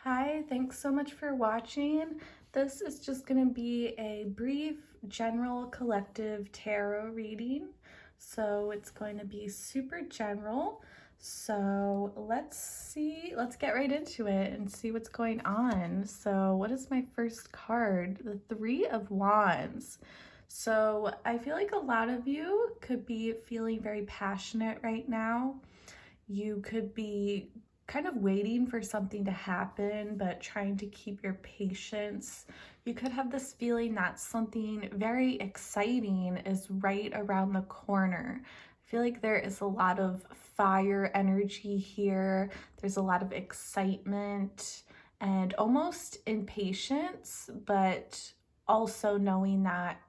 Hi, thanks so much for watching. This is just going to be a brief general collective tarot reading. So it's going to be super general. So let's get right into it and see what's going on. So what is my first card? The Three of Wands. So I feel like a lot of you could be feeling very passionate right now. You could be kind of waiting for something to happen, but trying to keep your patience. You could have this feeling that something very exciting is right around the corner. I feel like there is a lot of fire energy here. There's a lot of excitement and almost impatience, but also knowing that,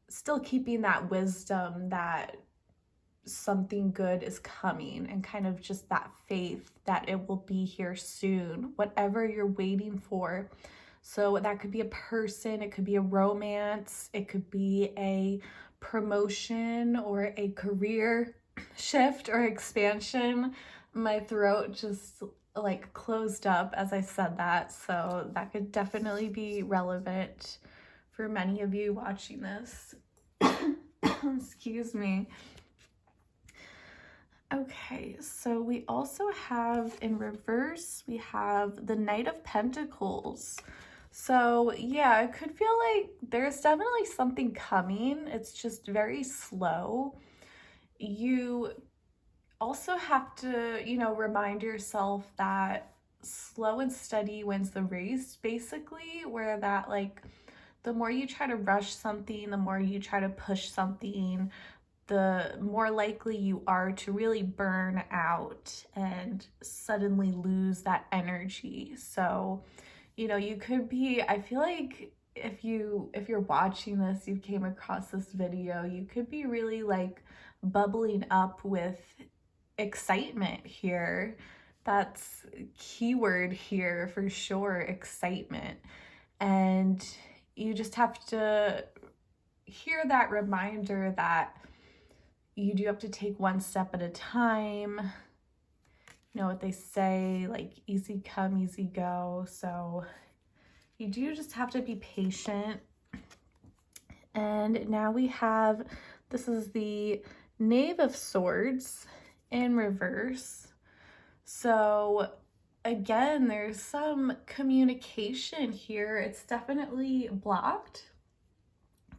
still keeping that wisdom that something good is coming, and kind of just that faith that it will be here soon, whatever you're waiting for. So that could be a person, it could be a romance, it could be a promotion or a career shift or expansion. My throat just like closed up as I said that, so that could definitely be relevant for many of you watching this. Excuse me. Okay, so we also have in reverse, we have the Knight of Pentacles. So yeah, it could feel like there's definitely something coming. It's just very slow. You also have to, remind yourself that slow and steady wins the race, basically, where that like the more you try to rush something, the more you try to push something, the more likely you are to really burn out and suddenly lose that energy. So, you could be, I feel like if you're watching this, you came across this video, you could be really like bubbling up with excitement here. That's keyword here for sure, excitement. And you just have to hear that reminder that you do have to take one step at a time. You know what they say, like easy come, easy go. So you do just have to be patient. And now we have, this is the Knave of Swords in reverse. So again, there's some communication here. It's definitely blocked.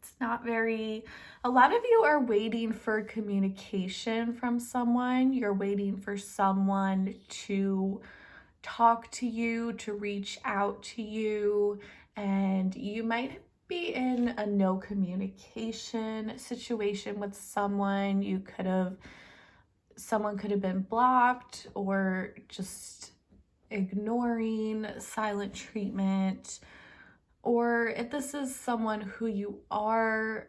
It's not very, a lot of you are waiting for communication from someone. You're waiting for someone to talk to you, to reach out to you, and you might be in a no communication situation with someone. Someone could have been blocked or just ignoring, silent treatment. Or if this is someone who you are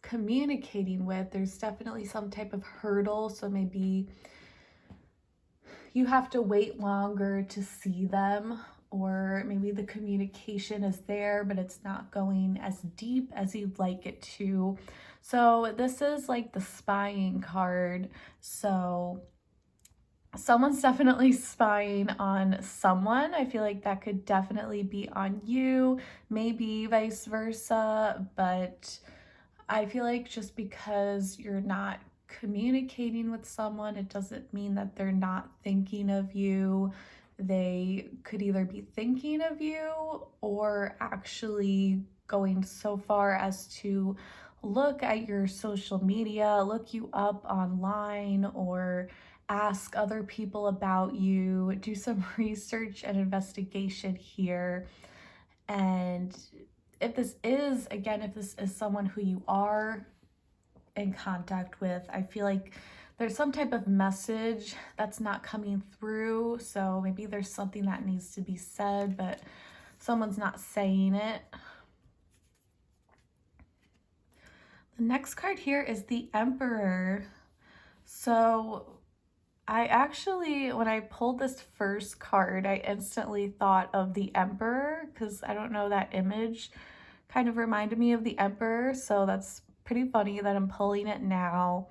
communicating with, there's definitely some type of hurdle. So maybe you have to wait longer to see them, or maybe the communication is there, but it's not going as deep as you'd like it to. So this is like the spying card. So someone's definitely spying on someone. I feel like that could definitely be on you, maybe vice versa, but I feel like just because you're not communicating with someone, it doesn't mean that they're not thinking of you. They could either be thinking of you or actually going so far as to look at your social media, look you up online, or ask other people about you, do some research and investigation here. And if this is, again, if this is someone who you are in contact with, I feel like there's some type of message that's not coming through. So maybe there's something that needs to be said, but someone's not saying it. The next card here is the Emperor. So I actually, when I pulled this first card, I instantly thought of the Emperor, because I don't know, that image kind of reminded me of the Emperor. So that's pretty funny that I'm pulling it now.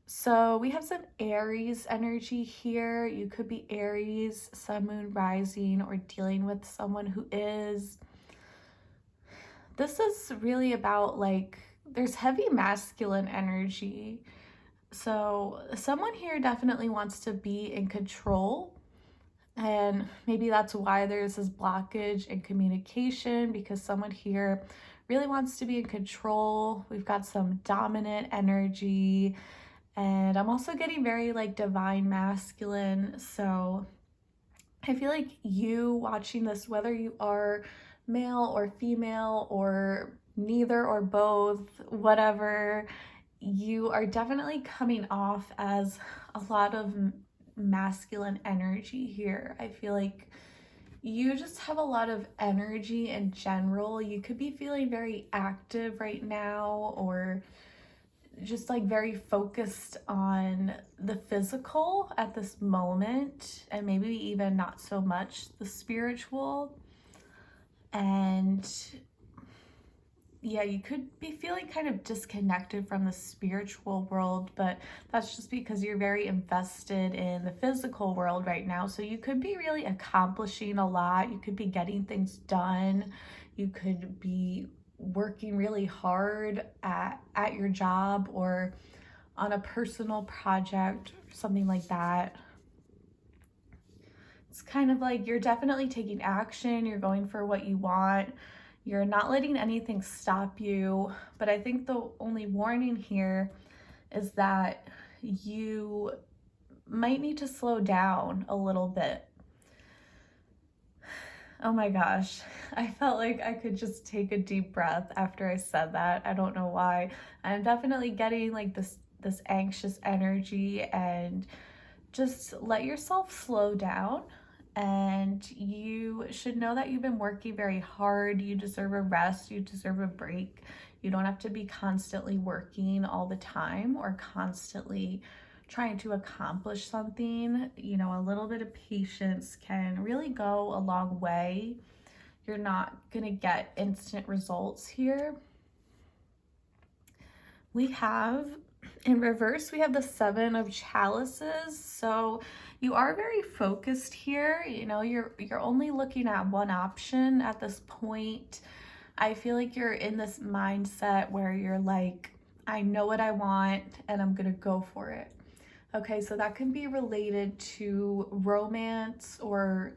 So we have some Aries energy here. You could be Aries, Sun, Moon, Rising, or dealing with someone who is. This is really about like, there's heavy masculine energy. So someone here definitely wants to be in control. And maybe that's why there's this blockage in communication, because someone here really wants to be in control. We've got some dominant energy. And I'm also getting very like divine masculine. So I feel like you watching this, whether you are male or female or neither or both, whatever, you are definitely coming off as a lot of masculine energy here. I feel like you just have a lot of energy in general. You could be feeling very active right now, or just like very focused on the physical at this moment, and maybe even not so much the spiritual. And yeah, you could be feeling kind of disconnected from the spiritual world, but that's just because you're very invested in the physical world right now. So you could be really accomplishing a lot. You could be getting things done. You could be working really hard at your job or on a personal project or something like that. It's kind of like you're definitely taking action. You're going for what you want. You're not letting anything stop you. But I think the only warning here is that you might need to slow down a little bit. Oh my gosh, I felt like I could just take a deep breath after I said that. I don't know why. I'm definitely getting like this anxious energy, and just let yourself slow down. And you should know that you've been working very hard. You deserve a rest. You deserve a break. You don't have to be constantly working all the time or constantly trying to accomplish something. You know, a little bit of patience can really go a long way. You're not going to get instant results here. We have, in reverse, we have the Seven of Chalices. So you are very focused here. You know, you're only looking at one option at this point. I feel like you're in this mindset where you're like, I know what I want and I'm gonna go for it. Okay, so that can be related to romance or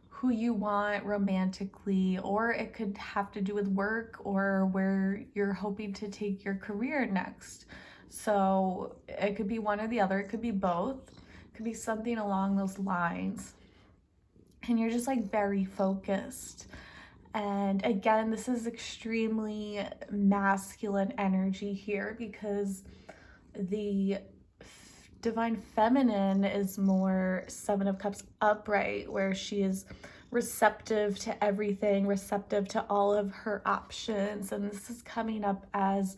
who you want romantically, or it could have to do with work or where you're hoping to take your career next. So it could be one or the other. It could be both. It could be something along those lines. And you're just like very focused. And again, this is extremely masculine energy here, because the divine feminine is more Seven of Cups upright, where she is receptive to everything, receptive to all of her options. And this is coming up as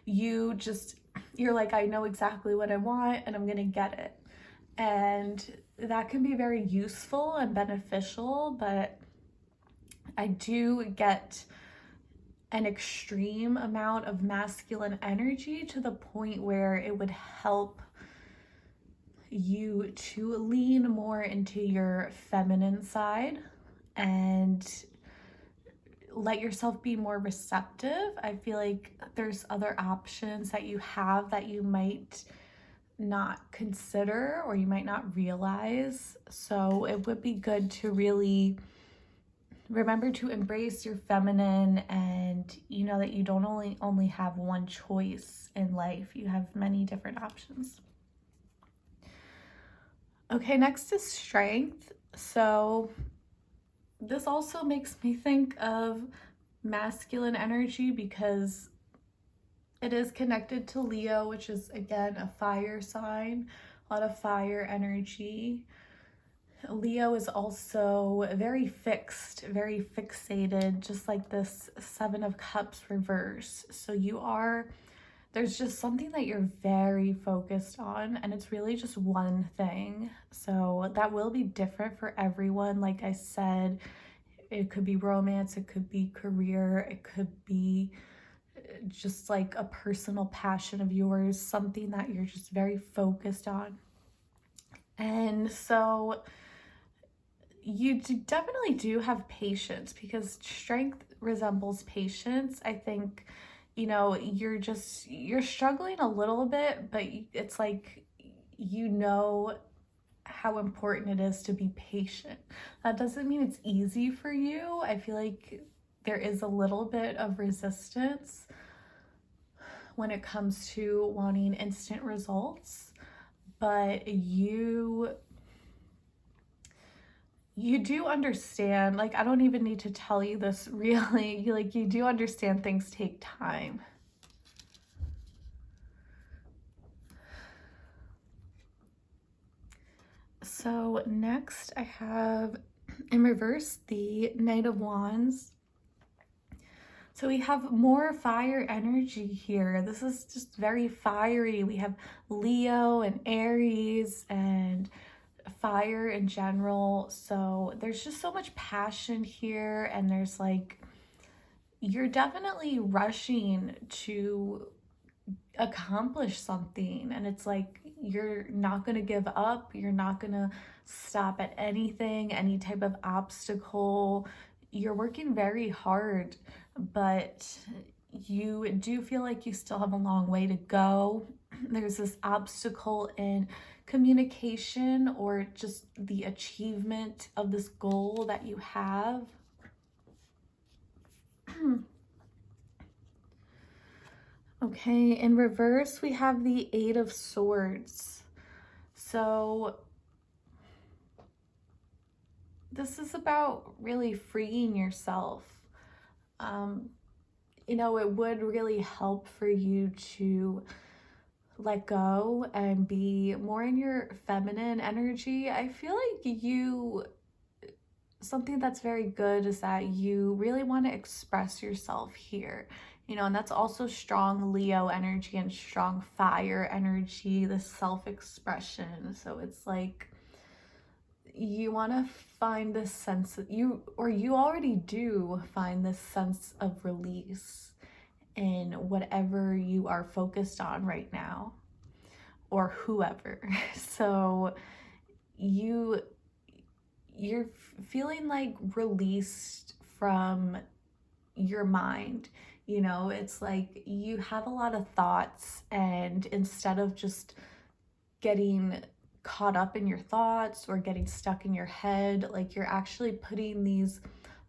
you're like, I know exactly what I want and I'm gonna get it. And that can be very useful and beneficial, but I do get an extreme amount of masculine energy to the point where it would help you to lean more into your feminine side and let yourself be more receptive. I feel like there's other options that you have that you might not consider or you might not realize. So it would be good to really remember to embrace your feminine, and you know that you don't only have one choice in life. You have many different options. Okay, next is strength. So this also makes me think of masculine energy because it is connected to Leo, which is again a fire sign, a lot of fire energy. Leo is also very fixed, very fixated, just like this Seven of Cups reverse. So there's just something that you're very focused on, and it's really just one thing. So that will be different for everyone. Like I said, it could be romance, it could be career, it could be just like a personal passion of yours, something that you're just very focused on. And so you definitely do have patience, because strength resembles patience. I think, you know, you're struggling a little bit, but it's like, you know how important it is to be patient. That doesn't mean it's easy for you. I feel like there is a little bit of resistance when it comes to wanting instant results, but you do understand, like, I don't even need to tell you this really, like, you do understand things take time. So next I have in reverse the Knight of Wands. So we have more fire energy here. This is just very fiery. We have Leo and Aries and fire in general. So there's just so much passion here, and there's like, you're definitely rushing to accomplish something, and it's like, you're not going to give up. You're not going to stop at anything, any type of obstacle. You're working very hard, but you do feel like you still have a long way to go. There's this obstacle in communication, or just the achievement of this goal that you have. Okay, in reverse, we have the Eight of Swords. So this is about really freeing yourself. You know, it would really help for you to let go and be more in your feminine energy. I feel like something that's very good is that you really want to express yourself here, you know, and that's also strong Leo energy and strong fire energy, the self-expression. So it's like, you want to find this sense of you already do find this sense of release in whatever you are focused on right now, or whoever. So you're feeling like released from your mind. You know, it's like you have a lot of thoughts, and instead of just getting caught up in your thoughts or getting stuck in your head, like, you're actually putting these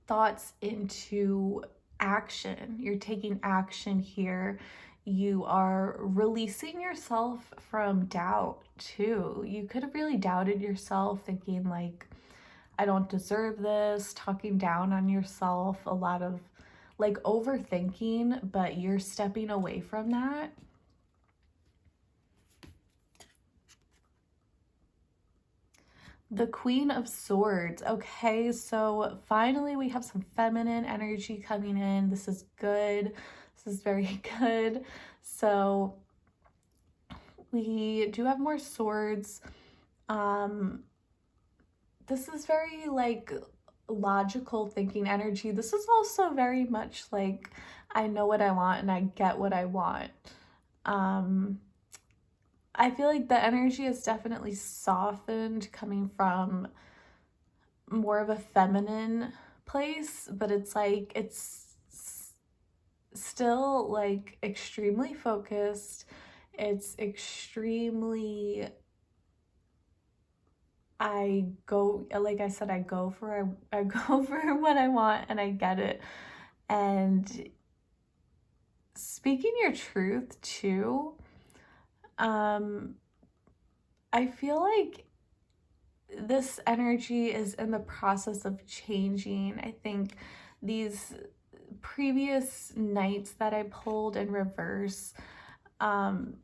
thoughts into action. You're taking action here. You are releasing yourself from doubt too. You could have really doubted yourself, thinking like, I don't deserve this, talking down on yourself, a lot of like overthinking, but you're stepping away from that. The Queen of Swords. Okay, so finally we have some feminine energy coming in. This is good. This is very good. So we do have more swords. This is very like logical thinking energy. This is also very much like, I know what I want and I get what I want. I feel like the energy is definitely softened, coming from more of a feminine place, but it's like, it's still like extremely focused. It's extremely, like I said, I go for what I want and I get it. And speaking your truth too, I feel like this energy is in the process of changing. I think these previous nights that I pulled in reverse,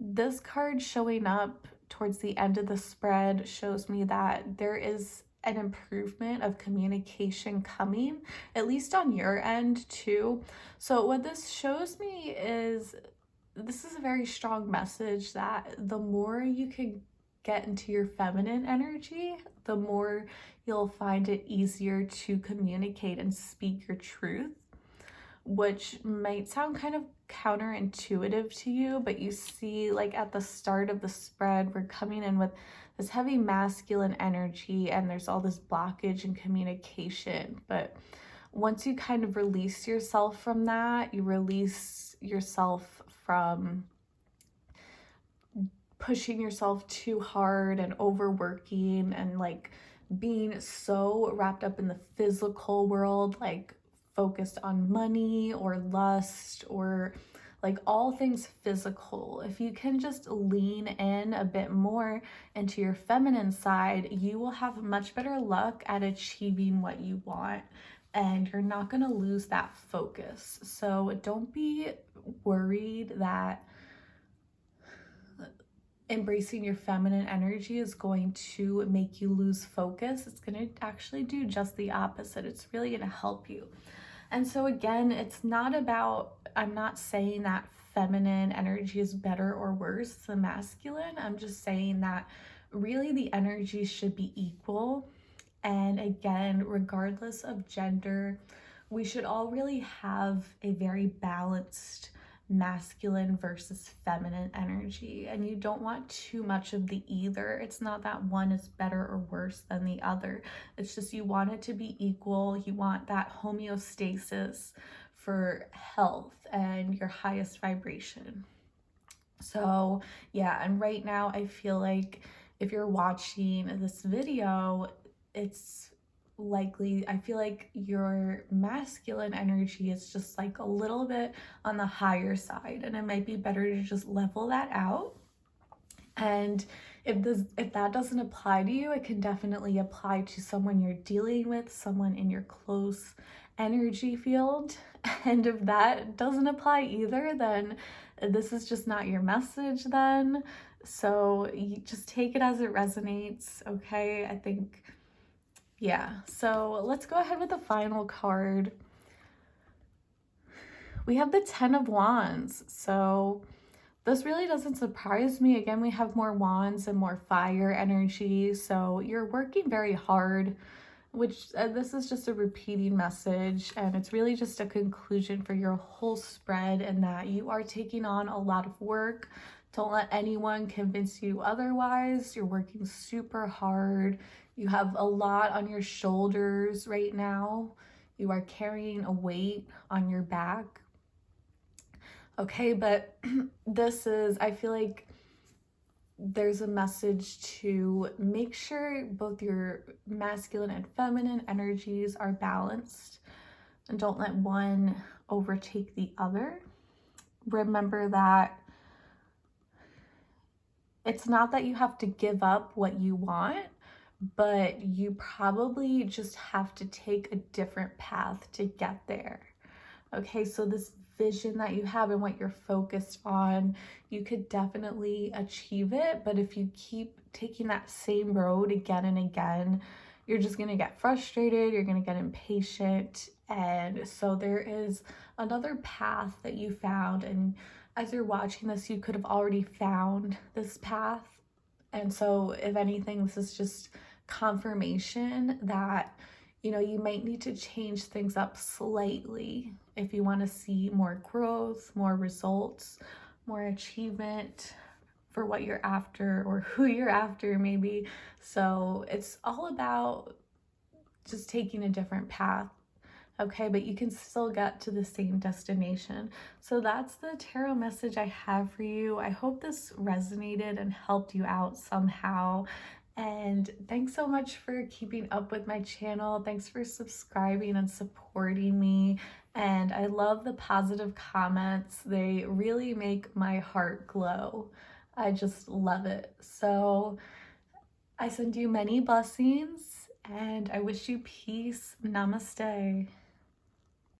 this card showing up towards the end of the spread shows me that there is an improvement of communication coming, at least on your end too. So what this shows me is, this is a very strong message that the more you can get into your feminine energy, the more you'll find it easier to communicate and speak your truth. which might sound kind of counterintuitive to you, but you see, like, at the start of the spread, we're coming in with this heavy masculine energy, and there's all this blockage in communication. But once you kind of release yourself from that, you release yourself from pushing yourself too hard and overworking and like being so wrapped up in the physical world, like focused on money or lust or like all things physical. If you can just lean in a bit more into your feminine side, you will have much better luck at achieving what you want, and you're not going to lose that focus. So don't be worried that embracing your feminine energy is going to make you lose focus. It's going to actually do just the opposite. It's really going to help you. And so again, it's not about, I'm not saying that feminine energy is better or worse than masculine. I'm just saying that really the energy should be equal. And again, regardless of gender, we should all really have a very balanced masculine versus feminine energy, and you don't want too much of the either. It's not that one is better or worse than the other. It's just you want it to be equal. You want that homeostasis for health and your highest vibration. So yeah, and right now I feel like if you're watching this video, it's likely, I feel like your masculine energy is just like a little bit on the higher side, and it might be better to just level that out. And if that doesn't apply to you, it can definitely apply to someone you're dealing with, someone in your close energy field. And if that doesn't apply either, then this is just not your message then. So you just take it as it resonates, okay? I think, yeah. So let's go ahead with the final card. We have the 10 of Wands. So this really doesn't surprise me. Again, we have more wands and more fire energy. So you're working very hard, which this is just a repeating message. And it's really just a conclusion for your whole spread, and that you are taking on a lot of work. Don't let anyone convince you otherwise. You're working super hard. You have a lot on your shoulders right now. You are carrying a weight on your back. Okay, but this is, I feel like there's a message to make sure both your masculine and feminine energies are balanced, and don't let one overtake the other. Remember that it's not that you have to give up what you want, but you probably just have to take a different path to get there. Okay, so this vision that you have and what you're focused on, you could definitely achieve it. But if you keep taking that same road again and again, you're just going to get frustrated, you're going to get impatient. And so there is another path that you found. And as you're watching this, you could have already found this path. And so if anything, this is just confirmation that, you know, you might need to change things up slightly if you want to see more growth, more results, more achievement for what you're after or who you're after maybe. So it's all about just taking a different path. Okay, but you can still get to the same destination. So that's the tarot message I have for you. I hope this resonated and helped you out somehow. And thanks so much for keeping up with my channel. Thanks for subscribing and supporting me. And I love the positive comments. They really make my heart glow. I just love it. So I send you many blessings, and I wish you peace. Namaste.